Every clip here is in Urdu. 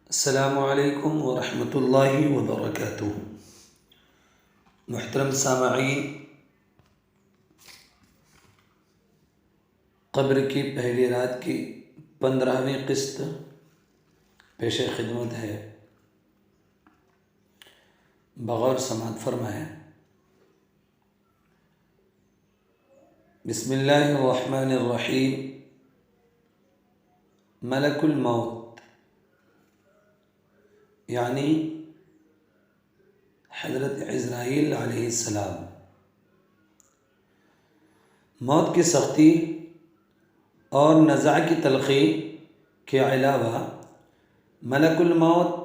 السلام علیکم ورحمۃ اللہ وبرکاتہ۔ محترم سامعین، قبر کی پہلی رات کی 15ویں قسط پیش خدمت ہے، بغور سماعت فرمائیں۔ بسم اللہ الرحمن الرحیم۔ ملک الموت یعنی حضرت عزرائیل علیہ السلام، موت کی سختی اور نزع کی تلخی کے علاوہ ملک الموت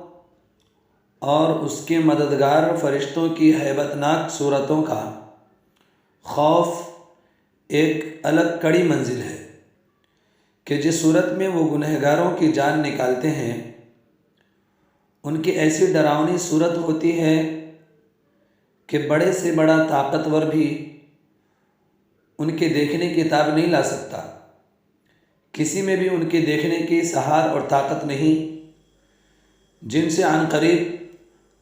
اور اس کے مددگار فرشتوں کی ہیبت ناک صورتوں کا خوف ایک الگ کڑی منزل ہے کہ جس صورت میں وہ گنہگاروں کی جان نکالتے ہیں، ان کی ایسی ڈراؤنی صورت ہوتی ہے کہ بڑے سے بڑا طاقتور بھی ان کے دیکھنے کی تاب نہیں لا سکتا۔ کسی میں بھی ان کے دیکھنے کی سہار اور طاقت نہیں، جن سے عن قریب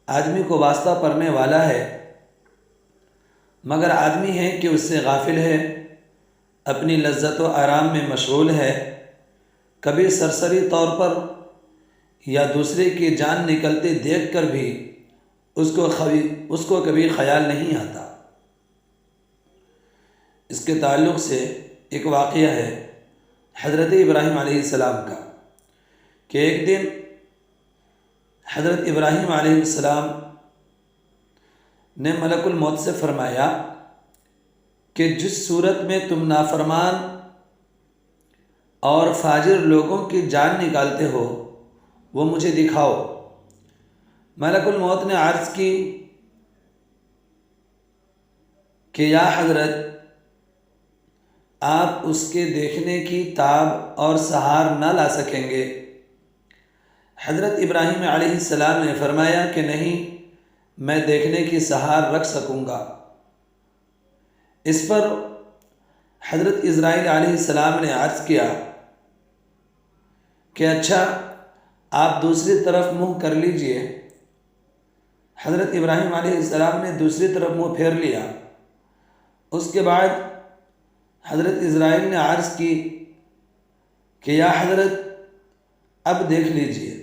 آدمی کو واسطہ پڑنے والا ہے، مگر آدمی ہے کہ اس سے غافل ہے، اپنی لذت و آرام میں مشغول ہے، کبھی سرسری طور پر یا دوسرے کی جان نکلتے دیکھ کر بھی اس کو کبھی خیال نہیں آتا۔ اس کے تعلق سے ایک واقعہ ہے حضرت ابراہیم علیہ السلام کا، کہ ایک دن حضرت ابراہیم علیہ السلام نے ملک الموت سے فرمایا کہ جس صورت میں تم نافرمان اور فاجر لوگوں کی جان نکالتے ہو وہ مجھے دکھاؤ۔ ملک الموت نے عرض کی کہ یا حضرت، آپ اس کے دیکھنے کی تاب اور سہار نہ لا سکیں گے۔ حضرت ابراہیم علیہ السلام نے فرمایا کہ نہیں، میں دیکھنے کی سہار رکھ سکوں گا۔ اس پر حضرت عزرائیل علیہ السلام نے عرض کیا کہ اچھا، آپ دوسری طرف منہ کر لیجئے۔ حضرت ابراہیم علیہ السلام نے دوسری طرف منہ پھیر لیا۔ اس کے بعد حضرت عزرائیل نے عرض کی کہ یا حضرت، اب دیکھ لیجئے۔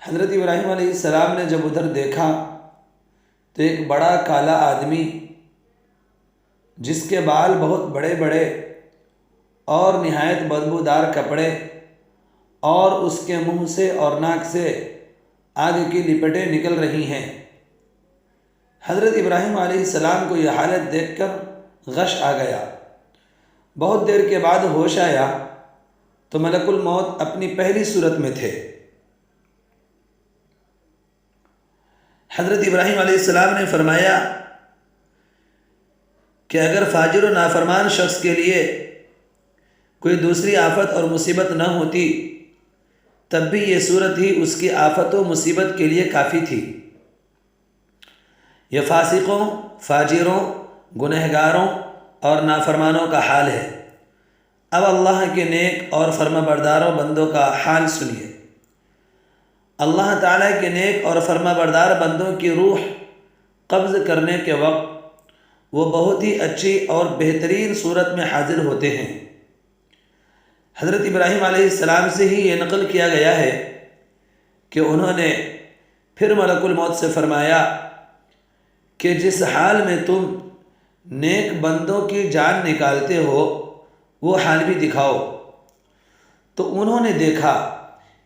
حضرت ابراہیم علیہ السلام نے جب ادھر دیکھا تو ایک بڑا کالا آدمی، جس کے بال بہت بڑے بڑے اور نہایت بدبودار کپڑے اور اس کے منہ سے اور ناک سے آگ کی لپٹیں نکل رہی ہیں۔ حضرت ابراہیم علیہ السلام کو یہ حالت دیکھ کر غش آ گیا۔ بہت دیر کے بعد ہوش آیا تو ملک الموت اپنی پہلی صورت میں تھے۔ حضرت ابراہیم علیہ السلام نے فرمایا کہ اگر فاجر و نافرمان شخص کے لیے کوئی دوسری آفت اور مصیبت نہ ہوتی تب بھی یہ صورت ہی اس کی آفت و مصیبت کے لیے کافی تھی۔ یہ فاسقوں، فاجروں، گنہگاروں اور نافرمانوں کا حال ہے۔ اب اللہ کے نیک اور فرما برداروں بندوں کا حال سنیے۔ اللہ تعالیٰ کے نیک اور فرما بردار بندوں کی روح قبض کرنے کے وقت وہ بہت ہی اچھی اور بہترین صورت میں حاضر ہوتے ہیں۔ حضرت ابراہیم علیہ السلام سے ہی یہ نقل کیا گیا ہے کہ انہوں نے پھر ملک الموت سے فرمایا کہ جس حال میں تم نیک بندوں کی جان نکالتے ہو وہ حال بھی دکھاؤ۔ تو انہوں نے دیکھا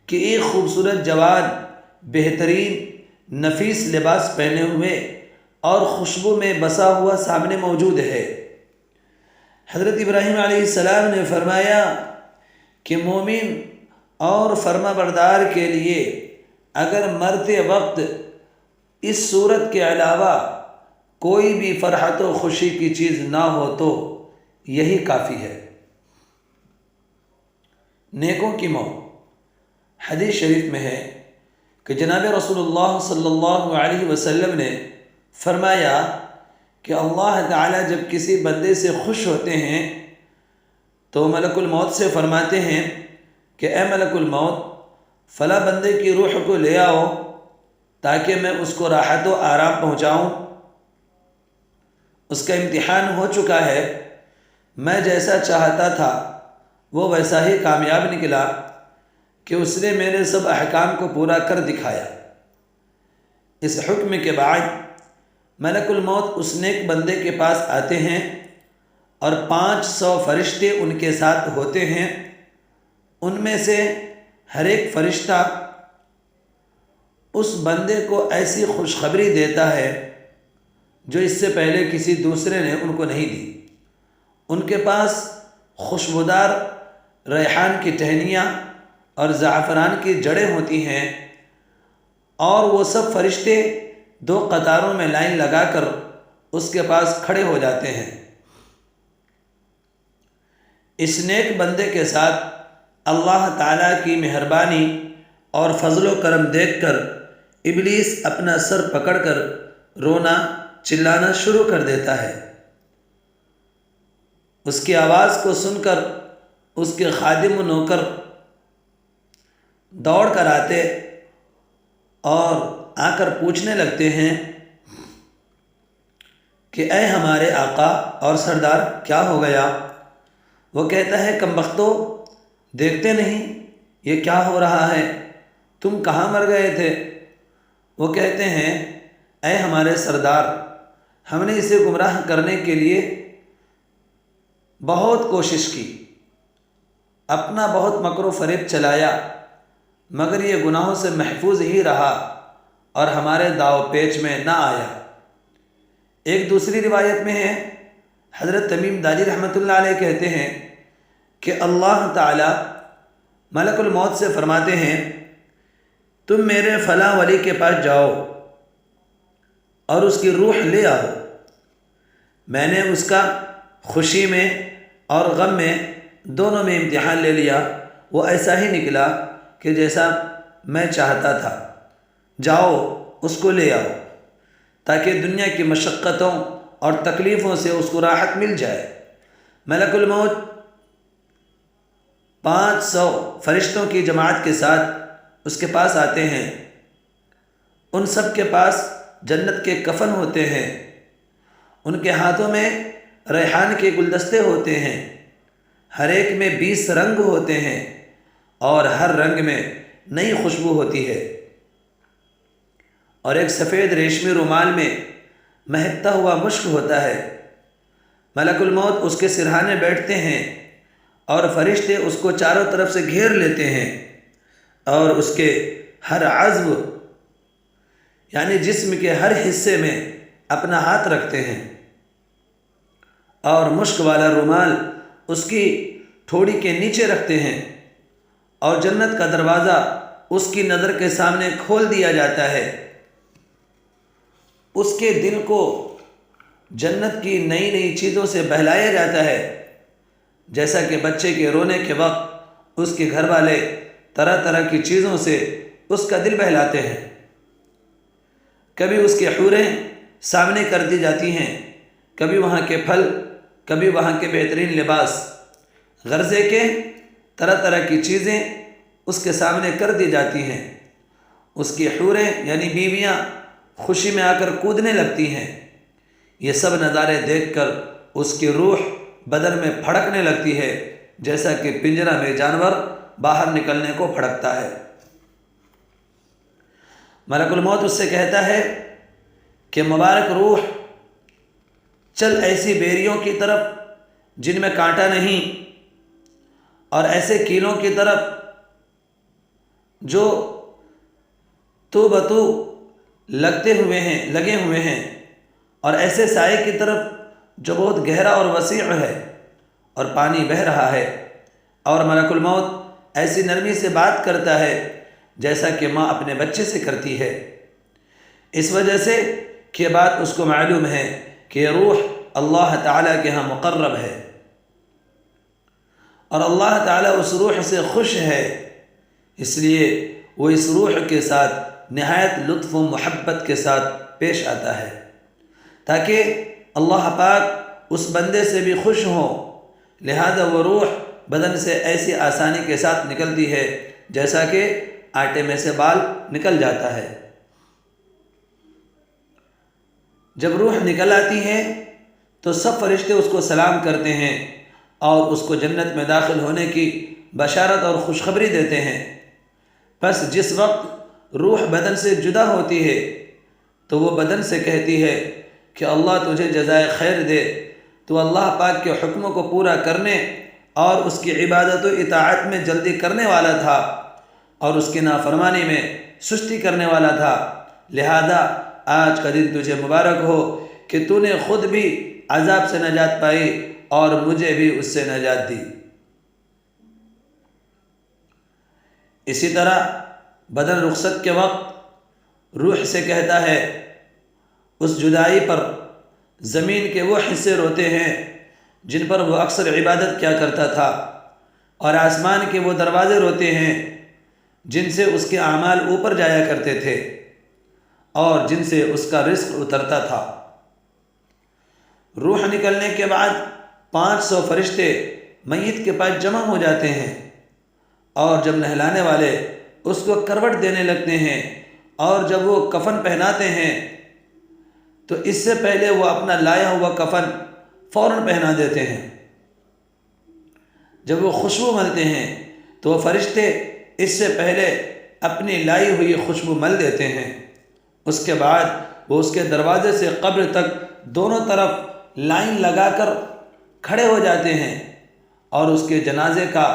کہ ایک خوبصورت جوان بہترین نفیس لباس پہنے ہوئے اور خوشبو میں بسا ہوا سامنے موجود ہے۔ حضرت ابراہیم علیہ السلام نے فرمایا کہ مومن اور فرما بردار کے لیے اگر مرتے وقت اس صورت کے علاوہ کوئی بھی فرحت و خوشی کی چیز نہ ہو تو یہی کافی ہے۔ نیکوں کی موت۔ حدیث شریف میں ہے کہ جناب رسول اللہ صلی اللہ علیہ وسلم نے فرمایا کہ اللہ تعالیٰ جب کسی بندے سے خوش ہوتے ہیں تو ملک الموت سے فرماتے ہیں کہ اے ملک الموت، فلاں بندے کی روح کو لے آؤ تاکہ میں اس کو راحت و آرام پہنچاؤں، اس کا امتحان ہو چکا ہے، میں جیسا چاہتا تھا وہ ویسا ہی کامیاب نکلا کہ اس نے میرے سب احکام کو پورا کر دکھایا۔ اس حکم کے بعد ملک الموت اس نیک بندے کے پاس آتے ہیں اور 500 فرشتے ان کے ساتھ ہوتے ہیں۔ ان میں سے ہر ایک فرشتہ اس بندے کو ایسی خوشخبری دیتا ہے جو اس سے پہلے کسی دوسرے نے ان کو نہیں دی۔ ان کے پاس خوشبودار ریحان کی ٹہنیاں اور زعفران کی جڑیں ہوتی ہیں، اور وہ سب فرشتے 2 قطاروں میں لائن لگا کر اس کے پاس کھڑے ہو جاتے ہیں۔ اس نیک بندے کے ساتھ اللہ تعالیٰ کی مہربانی اور فضل و کرم دیکھ کر ابلیس اپنا سر پکڑ کر رونا چلانا شروع کر دیتا ہے۔ اس کی آواز کو سن کر اس کے خادم و نوکر دوڑ کر آتے اور آ کر پوچھنے لگتے ہیں کہ اے ہمارے آقا اور سردار، کیا ہو گیا؟ وہ کہتا ہے کم بختو، دیکھتے نہیں یہ کیا ہو رہا ہے؟ تم کہاں مر گئے تھے؟ وہ کہتے ہیں اے ہمارے سردار، ہم نے اسے گمراہ کرنے کے لیے بہت کوشش کی، اپنا بہت مکر و فریب چلایا، مگر یہ گناہوں سے محفوظ ہی رہا اور ہمارے داؤ پیچ میں نہ آیا۔ ایک دوسری روایت میں ہے، حضرت تمیم داری رحمۃ اللہ علیہ کہتے ہیں کہ اللہ تعالی ملک الموت سے فرماتے ہیں تم میرے فلاں ولی کے پاس جاؤ اور اس کی روح لے آؤ۔ میں نے اس کا خوشی میں اور غم میں دونوں میں امتحان لے لیا، وہ ایسا ہی نکلا کہ جیسا میں چاہتا تھا۔ جاؤ اس کو لے آؤ تاکہ دنیا کی مشقتوں اور تکلیفوں سے اس کو راحت مل جائے۔ ملک الموت 500 فرشتوں کی جماعت کے ساتھ اس کے پاس آتے ہیں۔ ان سب کے پاس جنت کے کفن ہوتے ہیں، ان کے ہاتھوں میں ریحان کے گلدستے ہوتے ہیں، ہر ایک میں 20 رنگ ہوتے ہیں اور ہر رنگ میں نئی خوشبو ہوتی ہے، اور ایک سفید ریشمی رومال میں مہکتا ہوا مشک ہوتا ہے۔ ملک الموت اس کے سرہانے بیٹھتے ہیں اور فرشتے اس کو چاروں طرف سے گھیر لیتے ہیں اور اس کے ہر عضو یعنی جسم کے ہر حصے میں اپنا ہاتھ رکھتے ہیں، اور مشک والا رومال اس کی ٹھوڑی کے نیچے رکھتے ہیں، اور جنت کا دروازہ اس کی نظر کے سامنے کھول دیا جاتا ہے۔ اس کے دل کو جنت کی نئی نئی چیزوں سے بہلایا جاتا ہے، جیسا کہ بچے کے رونے کے وقت اس کے گھر والے طرح طرح کی چیزوں سے اس کا دل بہلاتے ہیں۔ کبھی اس کے حوریں سامنے کر دی جاتی ہیں، کبھی وہاں کے پھل، کبھی وہاں کے بہترین لباس، غرضے کے طرح طرح کی چیزیں اس کے سامنے کر دی جاتی ہیں۔ اس کی حوریں یعنی بیویاں خوشی میں آ کر کودنے لگتی ہیں۔ یہ سب نظارے دیکھ کر اس کی روح بدن میں پھڑکنے لگتی ہے، جیسا کہ پنجرہ میں جانور باہر نکلنے کو پھڑکتا ہے۔ ملک الموت اس سے کہتا ہے کہ مبارک روح، چل ایسی بیریوں کی طرف جن میں کانٹا نہیں، اور ایسے کیلوں کی طرف جو تو بتو لگے ہوئے ہیں، اور ایسے سائے کی طرف جو بہت گہرا اور وسیع ہے اور پانی بہہ رہا ہے۔ اور ملک الموت ایسی نرمی سے بات کرتا ہے جیسا کہ ماں اپنے بچے سے کرتی ہے، اس وجہ سے کہ یہ بات اس کو معلوم ہے کہ یہ روح اللہ تعالیٰ کے ہاں مقرب ہے، اور اللہ تعالیٰ اس روح سے خوش ہے، اس لیے وہ اس روح کے ساتھ نہایت لطف و محبت کے ساتھ پیش آتا ہے، تاکہ اللہ پاک اس بندے سے بھی خوش ہو۔ لہذا وہ روح بدن سے ایسی آسانی کے ساتھ نکلتی ہے جیسا کہ آٹے میں سے بال نکل جاتا ہے۔ جب روح نکل آتی ہے تو سب فرشتے اس کو سلام کرتے ہیں اور اس کو جنت میں داخل ہونے کی بشارت اور خوشخبری دیتے ہیں۔ پس جس وقت روح بدن سے جدا ہوتی ہے تو وہ بدن سے کہتی ہے کہ اللہ تجھے جزائے خیر دے، تو اللہ پاک کے حکموں کو پورا کرنے اور اس کی عبادت و اطاعت میں جلدی کرنے والا تھا اور اس کی نافرمانی میں سستی کرنے والا تھا، لہذا آج کا دن تجھے مبارک ہو کہ تو نے خود بھی عذاب سے نجات پائی اور مجھے بھی اس سے نجات دی۔ اسی طرح بدن رخصت کے وقت روح سے کہتا ہے، اس جدائی پر زمین کے وہ حصے روتے ہیں جن پر وہ اکثر عبادت کیا کرتا تھا، اور آسمان کے وہ دروازے روتے ہیں جن سے اس کے اعمال اوپر جایا کرتے تھے اور جن سے اس کا رزق اترتا تھا۔ روح نکلنے کے بعد 500 فرشتے میت کے پاس جمع ہو جاتے ہیں، اور جب نہلانے والے اس کو کروٹ دینے لگتے ہیں اور جب وہ کفن پہناتے ہیں تو اس سے پہلے وہ اپنا لایا ہوا کفن فوراً پہنا دیتے ہیں۔ جب وہ خوشبو ملتے ہیں تو وہ فرشتے اس سے پہلے اپنی لائی ہوئی خوشبو مل دیتے ہیں۔ اس کے بعد وہ اس کے دروازے سے قبر تک دونوں طرف لائن لگا کر کھڑے ہو جاتے ہیں اور اس کے جنازے کا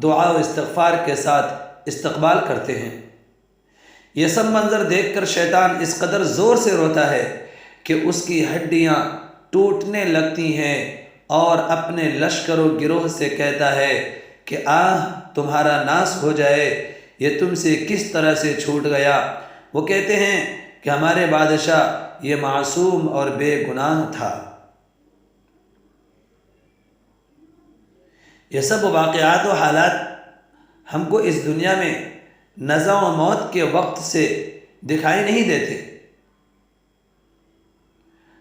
دعا و استغفار کے ساتھ استقبال کرتے ہیں۔ یہ سب منظر دیکھ کر شیطان اس قدر زور سے روتا ہے کہ اس کی ہڈیاں ٹوٹنے لگتی ہیں اور اپنے لشکر و گروہ سے کہتا ہے کہ آہ تمہارا ناس ہو جائے، یہ تم سے کس طرح سے چھوٹ گیا۔ وہ کہتے ہیں کہ ہمارے بادشاہ یہ معصوم اور بے گناہ تھا۔ یہ سب واقعات و حالات ہم کو اس دنیا میں نزع و موت کے وقت سے دکھائی نہیں دیتے۔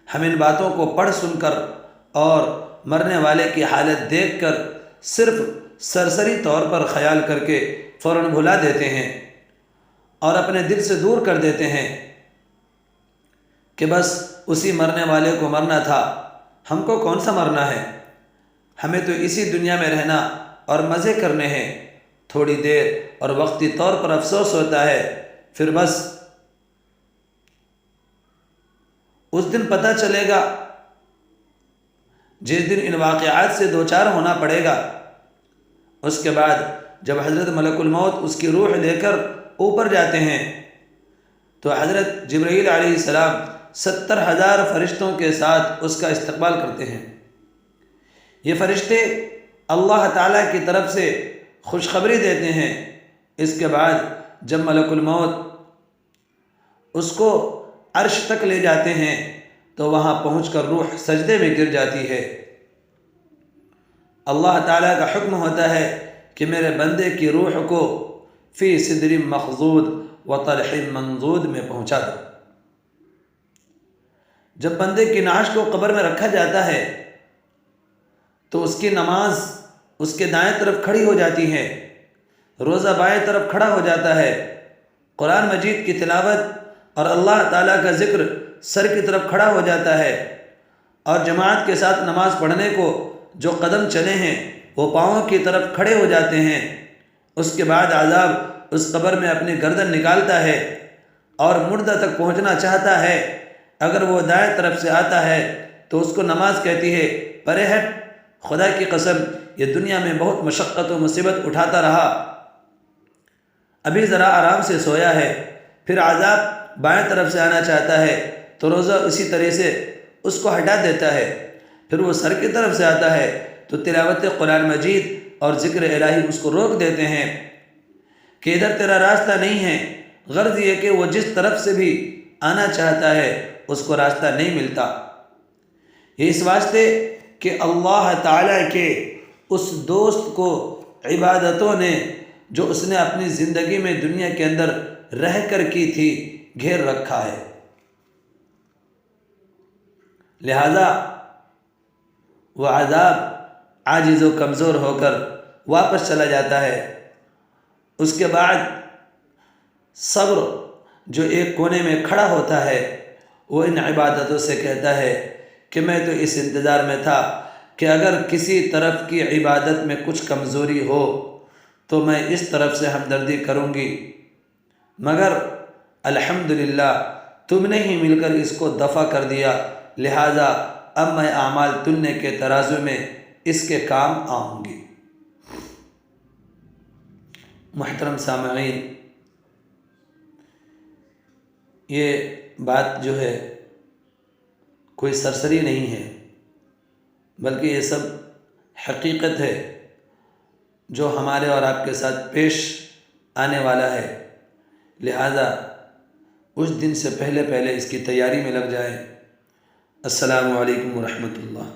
ہم ان باتوں کو پڑھ سن کر اور مرنے والے کی حالت دیکھ کر صرف سرسری طور پر خیال کر کے فوراً بھلا دیتے ہیں اور اپنے دل سے دور کر دیتے ہیں کہ بس اسی مرنے والے کو مرنا تھا، ہم کو کون سا مرنا ہے، ہمیں تو اسی دنیا میں رہنا اور مزے کرنے ہیں، تھوڑی دیر اور وقتی طور پر افسوس ہوتا ہے، پھر بس اس دن پتہ چلے گا جس دن ان واقعات سے دوچار ہونا پڑے گا۔ اس کے بعد جب حضرت ملک الموت اس کی روح لے کر اوپر جاتے ہیں تو حضرت جبرائیل علیہ السلام 70,000 فرشتوں کے ساتھ اس کا استقبال کرتے ہیں۔ یہ فرشتے اللہ تعالیٰ کی طرف سے خوشخبری دیتے ہیں۔ اس کے بعد جب ملک الموت اس کو عرش تک لے جاتے ہیں تو وہاں پہنچ کر روح سجدے میں گر جاتی ہے۔ اللہ تعالیٰ کا حکم ہوتا ہے کہ میرے بندے کی روح کو فی صدر مخضود و طلح منضود میں پہنچا دو۔ جب بندے کی نعش کو قبر میں رکھا جاتا ہے تو اس کی نماز اس کے دائیں طرف کھڑی ہو جاتی ہے، روزہ بائیں طرف کھڑا ہو جاتا ہے، قرآن مجید کی تلاوت اور اللہ تعالیٰ کا ذکر سر کی طرف کھڑا ہو جاتا ہے، اور جماعت کے ساتھ نماز پڑھنے کو جو قدم چلے ہیں وہ پاؤں کی طرف کھڑے ہو جاتے ہیں۔ اس کے بعد عذاب اس قبر میں اپنی گردن نکالتا ہے اور مردہ تک پہنچنا چاہتا ہے۔ اگر وہ دائیں طرف سے آتا ہے تو اس کو نماز کہتی ہے پرے ہٹ، خدا کی قسم یہ دنیا میں بہت مشقت و مصیبت اٹھاتا رہا، ابھی ذرا آرام سے سویا ہے۔ پھر عذاب بائیں طرف سے آنا چاہتا ہے تو روزہ اسی طرح سے اس کو ہٹا دیتا ہے۔ پھر وہ سر کی طرف سے آتا ہے تو تلاوت قرآن مجید اور ذکر الہی اس کو روک دیتے ہیں کہ ادھر تیرا راستہ نہیں ہے۔ غرض یہ کہ وہ جس طرف سے بھی آنا چاہتا ہے اس کو راستہ نہیں ملتا۔ یہ اس واسطے کہ اللہ تعالیٰ کے اس دوست کو عبادتوں نے جو اس نے اپنی زندگی میں دنیا کے اندر رہ کر کی تھی گھیر رکھا ہے، لہذا وہ عذاب عاجز و کمزور ہو کر واپس چلا جاتا ہے۔ اس کے بعد صبر جو ایک کونے میں کھڑا ہوتا ہے وہ ان عبادتوں سے کہتا ہے کہ میں تو اس انتظار میں تھا کہ اگر کسی طرف کی عبادت میں کچھ کمزوری ہو تو میں اس طرف سے ہمدردی کروں گی، مگر الحمدللہ تم نے ہی مل کر اس کو دفع کر دیا، لہٰذا اب میں اعمال تلنے کے ترازو میں اس کے کام آؤں گی۔ محترم سامعین، یہ بات جو ہے کوئی سرسری نہیں ہے، بلکہ یہ سب حقیقت ہے جو ہمارے اور آپ کے ساتھ پیش آنے والا ہے، لہذا اس دن سے پہلے اس کی تیاری میں لگ جائیں۔ السلام علیکم ورحمۃ اللہ۔